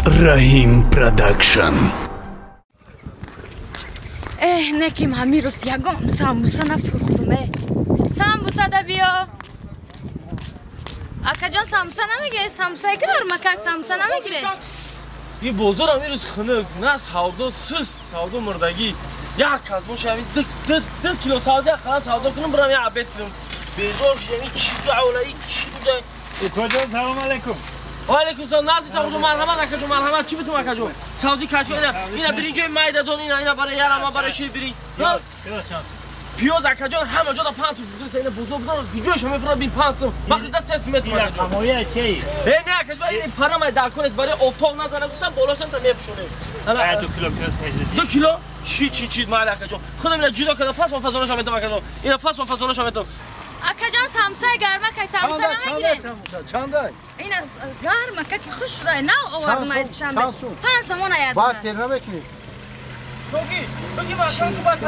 Rahim Production. نکیم همی روز یگام سامبوسا نفروختم. سامبوسا دا بیا. اکا جان سامبوسا نمیگه؟ سامبوسا اگر مکک سامبوسا نمیگیره؟ یه بازار هم روز خنک نه سودا سست سودا مردگی یک کس باشه همین ده کیلو سازی خلاص سودا کنم برام یه عبید کنم بیزارش یعنی چی دعوایی چی بوده اکا جان سلام علیکم و علیکم سلام نازی تا کجا مرحمت اکا جون مرحمت چی بتون اکا جون سازی کچ اینا برینجای مایده دون اینا برای یارم برای چی برین پیاز اکا جان همه جا 5 فروخته سینه بزرگ داره دیجوش هم میفراد بین 5 وقتی ده 3 متر اینا کمویه چی نه اکا جان این پرام در کنه برای افتاد نزنه گفتم بالاشم تا میپشونه 2 کیلو پیاز تجدید 2 کیلو چی مال اکا جان خودم اینا جدا کردم فاس و فازونش هم میدم اکا جان اینا فاس و فازونش هم میدم اکا جان سامبوسا گرمه که سامبوسا نمیگیره؟ چنده؟ این گرمه که خوش رای نه آوردم اید شنبه 5 سومون اید بارتر نمیکنی؟ توکی باز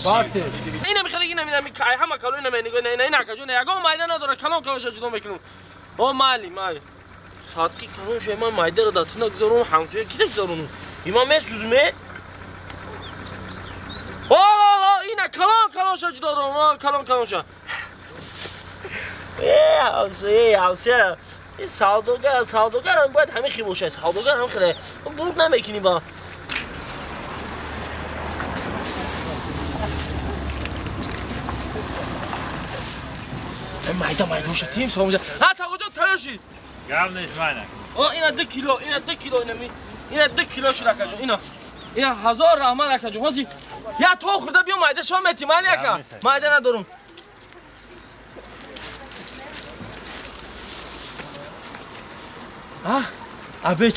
بارتر اینا میخواد اینا همه کلو اینا میگه نه اکا جان یگام مایده نداره کلون جدا میکنم او مالی ساعتی کلون شما مایده رو دادن نگذارم همچه کی نگذارم اینا میسوزمه اینا کلون شد دارم کلون شد حوصله این سوداگر هم باید همه خیموشه سوداگر هم خیلی بود نمیکنی با مایده شدیم ساموزه ها تا کجا تراشی گرم نیست ماینه اینا 2 کیلو اینا 2 کیلو شد اکا جون اینا 1000 رحمت اکا جون هازی یا تو خورده بیا مایده شما احتمالی اکا مایده ندارم ابه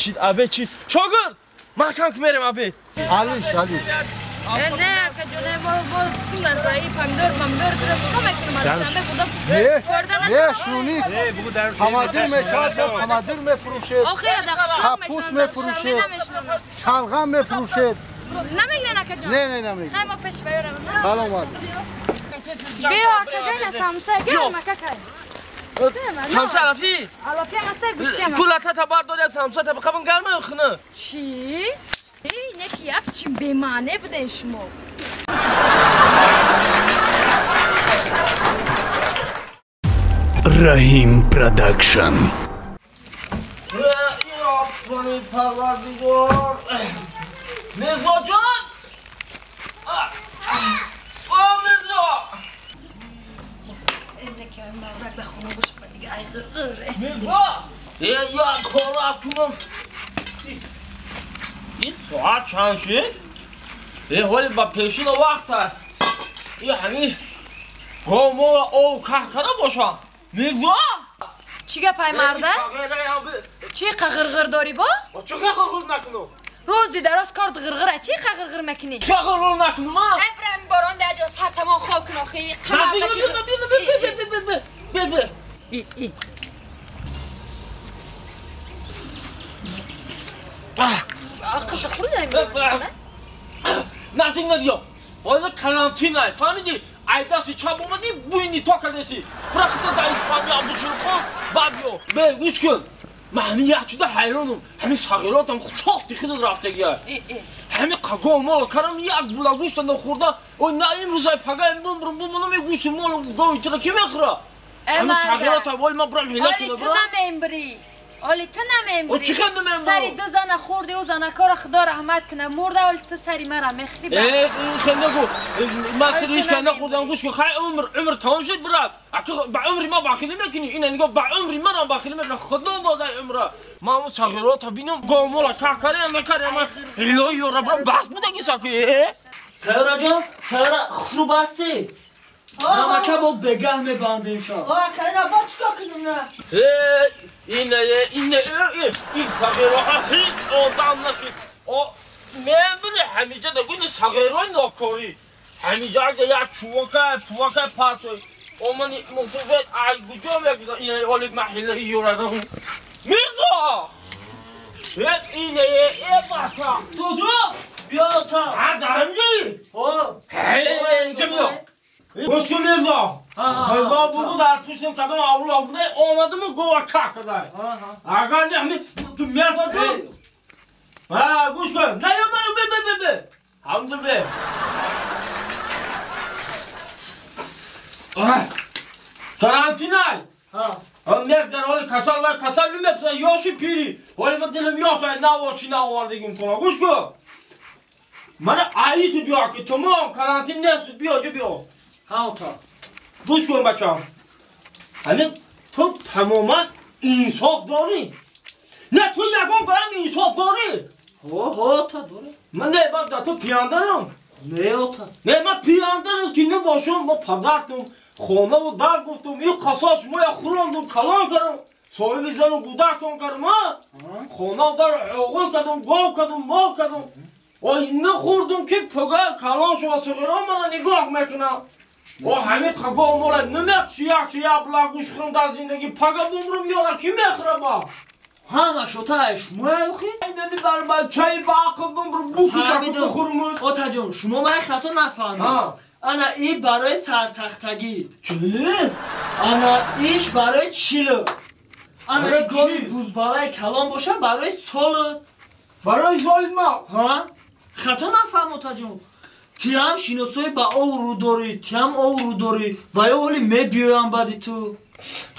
چی شاگرد ما کم میرم ابه علیش نه اکا جان با سوندر برای پامیدور تو چیکار میکنم از شنبه خدا نه شونی بگو در حمادر میشه حمادر میفروشه آخر دقیقا پوست میفروشه شلغم میفروشه نمیگیرن اکا جان نه نمیگیرن خیلی ما پیش بیارم سلام علیکم بیا اکا جان سامبوسا گرمه که سامسا رفتی؟ علافی هم هسته گوشتی هم کولتا تا برداری از سامسا تا بخوابم گرمه یا خنه؟ چی؟ اینه که یک چی بیمانه بوده شما Rahim Production. یا آفرین پروردگار مرزا جان مرزا اینه که مردک به خونه گوش کنه دیگه ای غرغر مرزا یا کار کنم این ساعت چند شد؟ حالی با پیشین وقت هست این همین گامو او که کنه باشه مرزا چی گپای مرده؟ چی قغرغر داری با؟ چه قغرغر نکنم روز دیده راست کارت غرغره چی قغرغر میکنی؟ چه قغرغر نکنم ها؟ ابراهیم باران ده جا سر تمام خواب کن آخی بیا ای عقل تخوری داریم نزدیک ندیا باید کرانتینه فهمیدی؟ ایداسی چاب اومدی بوینی تو کردیسی برخطه در اسپانیا بچون خون بابیو گوش کن من همین یک چیده حیرانم همین صغیراتم ساختی خیلی رفته گیه همین قگاه مال کارم یک بولا گوشت نخورده و نه این روزای پگاه بومونم یک گوشت مال گاوی چرا کی میخوره همین صغیراتم ولی ما برم هیله کنه برم اولی تو نمیمبری چی خند نمیمبری؟ سری 2 زنه خوردی و زنه کار خدا رحمت کنه مرده اولی تو سری مرا میخری این خنده گو ما سریش که نخوردم گوش کن خیلی عمر تمام شد برد با عمری ما باخیلی میکنی این نگاه با عمری من باخیلی میکنه خدا داده عمره ما اون صغیرات بینم گامولا که کریم نکریم الهی و رب بس بوده که ساکی سهرا جان سهرا خوب بستی نمکه با بگه میبندیم شما کنه با چکا کنیم نه این صغیرها هیچ آدم نشید من بینه همیجه دگونه صغیرهای ناکاری همیجه اگه یک چوکه پرتوی من مصوبت ای کجا میگیدم این اولی محله یورده میرزا اینه باسا دوزو بیا تا همجی اینجا بیا گوش کن میرزا خیزا بگو در پوشتم کدام اول آورده آمده من گوه که کده اگر نه تو میرزا جون کنیم نه به همونجا به کرانتینای هم نگذر حالی کسال نمیپسن یاشی پیری حالی من دلم یاشای نواشی نواردگیم کنم گوش کن من عایی تو بیا که تمام کرانتین نست بیا ها تا گوش کن بچه هم همین تو تماما انصاف داری نه تو یکان کنم انصاف داری ها تا داره من نه باید تو پیاندرم نه تا نه من پیاندرم که نباشم ما پدرتم خونه و در گفتم این قصاش ما یا خوراندم کلان کردم صاحب زن و گودرتون کردم خونه و در عقل کردم گاو کردم مال کردم آی نخوردم که پگه کلان شو و سغیران من نگاه میکنم و همین قگاه مولا نمیکشی یک بلاگوش خورم در زندگی پگه بمرم یارا کی میخوره با همه شوتا شما اخی ببی برای چای با عقل بمرم بوکشم بخورم آتا جان شما من خطا نفهمید انا ای برای سرتختگی چی؟ انا ایش برای چیلو انا ای گاوی بوز برای کلام باشه برای سال برای سال ما ها خطا نفهم آتا جان تیم شیناسوی با او رو داری تیم او رو داری و یا حالی می بیایم بعدی تو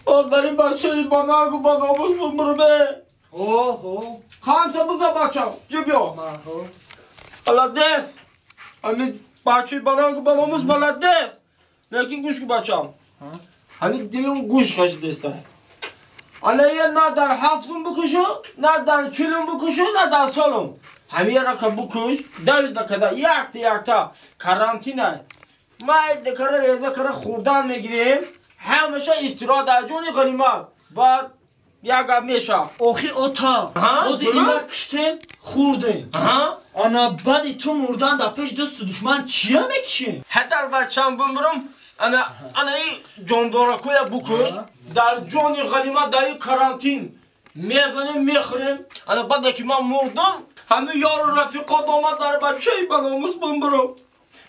داری بچه با نگو با ناموز بمرمه اوه خان تا بزا بچه جو بیا بلد دست همین بچه با نگو با ناموز بلد دست لیکن گوش که بچه هم همین دلم گوش کشید دسته علیه نه در هفتم بکشو نه در چلم بکشو نه در سالم همین را که بکش دوید دکده یک تا کرانتینه ما دکره ریزه کره خوردن میگیریم همیشه استراحت در جون غنیمت بعد یک گپ میشه آخی اوتا از اینا کشتیم خوردیم انا بعدی تو مردن در پیش دست دشمن چیه میکشیم هدر بچم بمرم انا این جاندارکوی بکش در جون غنیمت در این کرانتین میزنیم میخوریم انا بعد که من مردم همه یار و رفیقات آمد در بچه بناموس بمرم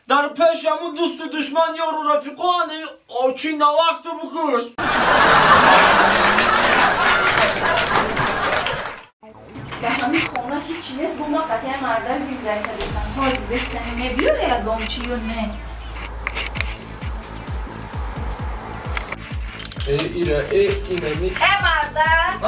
در پیش همون دوست و دشمن یار و رفیقان آچی نوقت بکش به همین خونه هیچی نیست با ما قطعه مردر زنده کردستن حاضی بستنی میبیاره یا گامچی یا نه اینه مردر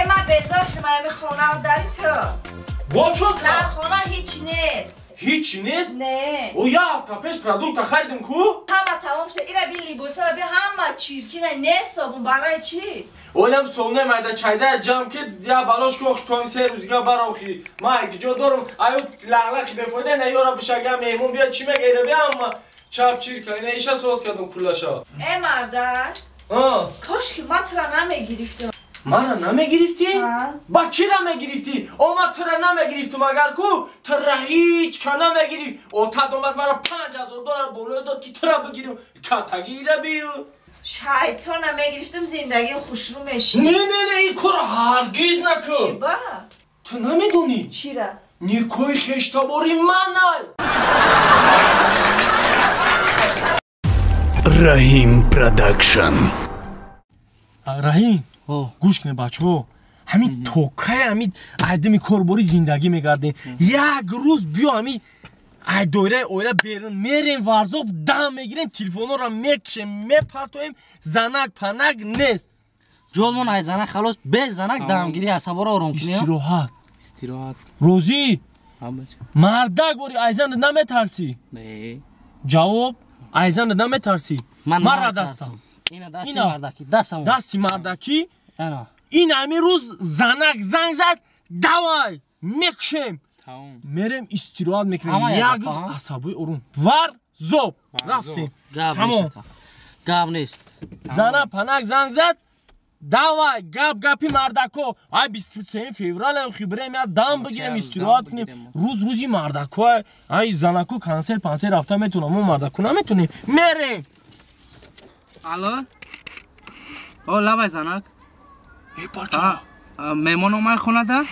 من بیزار شما همین خونه داری تو با چون نه خونه هیچی نیست هیچی نیست؟ نه او یه هفته پیش پرادکت خریدم کو؟ همه تمام شد ایره بی لیبوسا را بی همه چیرکینه نیست صابون برای چی؟ اونم سونه مایده چایده جمع که یا بلاش که تو هم 3 روزگاه براخی ما اگه جا دارم ایو لغلق بفایده نه یارا بشگه میمون بیا چی مگه بیا اما چپ چیر کنه نه ایشه سوز کردم کلاشا مردر کاش که ما ترا نمیگرفتم من را نمیگرفتی؟ با کی را میگرفتی؟ او ما تو را نمیگرفتم اگر کو تو را هیچ که نمیگرفت او تا دومد مرا $5000 بولو داد که تو را بگیرم کتگی را بیو شیطان نمیگرفتم زندگیم خوش رو میشی نه این کار هرگز نکن چی با؟ تو نمیدونی؟ چی را؟ نیکوی خشتاباری من رحیم پروداکشن رحیم گوش کنه بچه ها همین توکه همین آدمی کارباری زندگی میگرده یک روز بیا همین دوره اویره بیرون میریم ورزاب دم میگیریم تلفن را میکشیم میپرتویم زنک پنک نیست جولمون ای زنک خلاص به زنک دمگیری عصبا را آرام کنیم استراحت روزی مردک باری ایزن نمیترسی نه جواب ایزن نمیترسی من را دستم اینا دستی مردکی دستی مردکی اینا این همین روز زنک زنگ زد دوای میکشیم میریم استراحت میکنیم یک روز عصبی ارون ور زوب رفتیم تمام گاب نیست زنه پنک زنگ زد دوای گپی مردکو ای 23 فوریه خبره میاد دم بگیریم استراحت کنیم روزی مردکو ای زنکو کانسر پانسر رفته میتونم ما مردکو نمیتونیم میریم الو او لبای زنک ای بچه میمون اومد خونه ده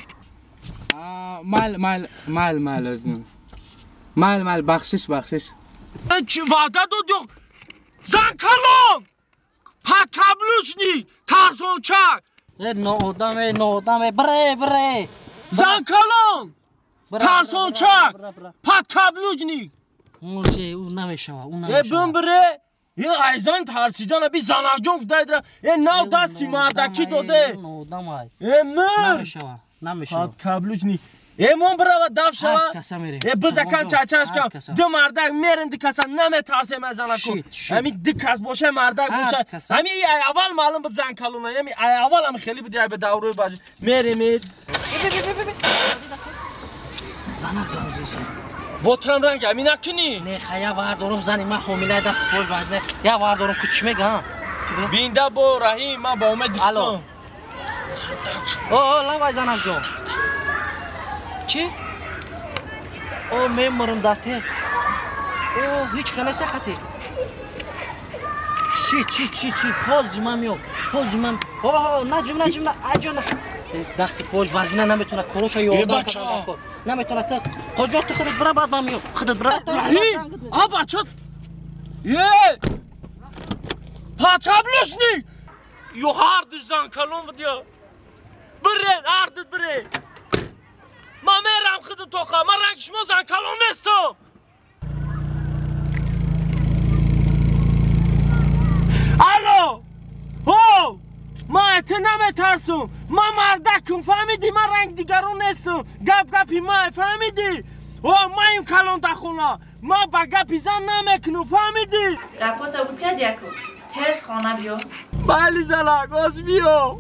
مال ازنم مال بخشش چی وعده دادی زن کلان پاکابلوشنی ترسون چک نودمه بره زن کلان ترسون چک پت کبلوجنی موشه او نمیشه او یه بم بره یه ایزان ترسیدن بی زنک جون فدای در یه نو دستی مردکی داده یه مر نمیشه پت کبلوجنی یه مون بره و دف شوا یه بزکن چچش کم دو مردک میرم دی کسا نمی ترسیم از زنکو همین دی کس باشه مردک باشه همین ای اول معلوم بود زن کلونه همین ای اول هم خیلی بود به دوروی باشه میریم زنک زنزیسه بطرم رنگ همین نکنی نه خیلی واردارم زنی من حامیله دست پول بزنه یا واردارم کچ میگم بینده با رحیم من با امید الو دوستم لای زنک جون چی؟ او میمرم داته او هیچ کنه سخته چی پوز من میو نجم اجون دست پوز وزنه نمیتونه کروش یادم کنه نمیتونه تو کجا تو خودت برا بعد من میو خودت برا رحیم بچه یه پاتابلوش نی یو هاردش زن کلون ودیا بره هاردت بره ما میرم خود تو خواه من رنگ شما زن کلون نیستم الو هو ما ات نمیترسم ما مردکم فهمیدی من رنگ دیگرون نیستم گپی ما فهمیدی ما این کلون دخونا ما با گپی زن نمیکنم فهمیدی گپاتا بود که دیکو ترس خانه بیو بله زنک آز بیو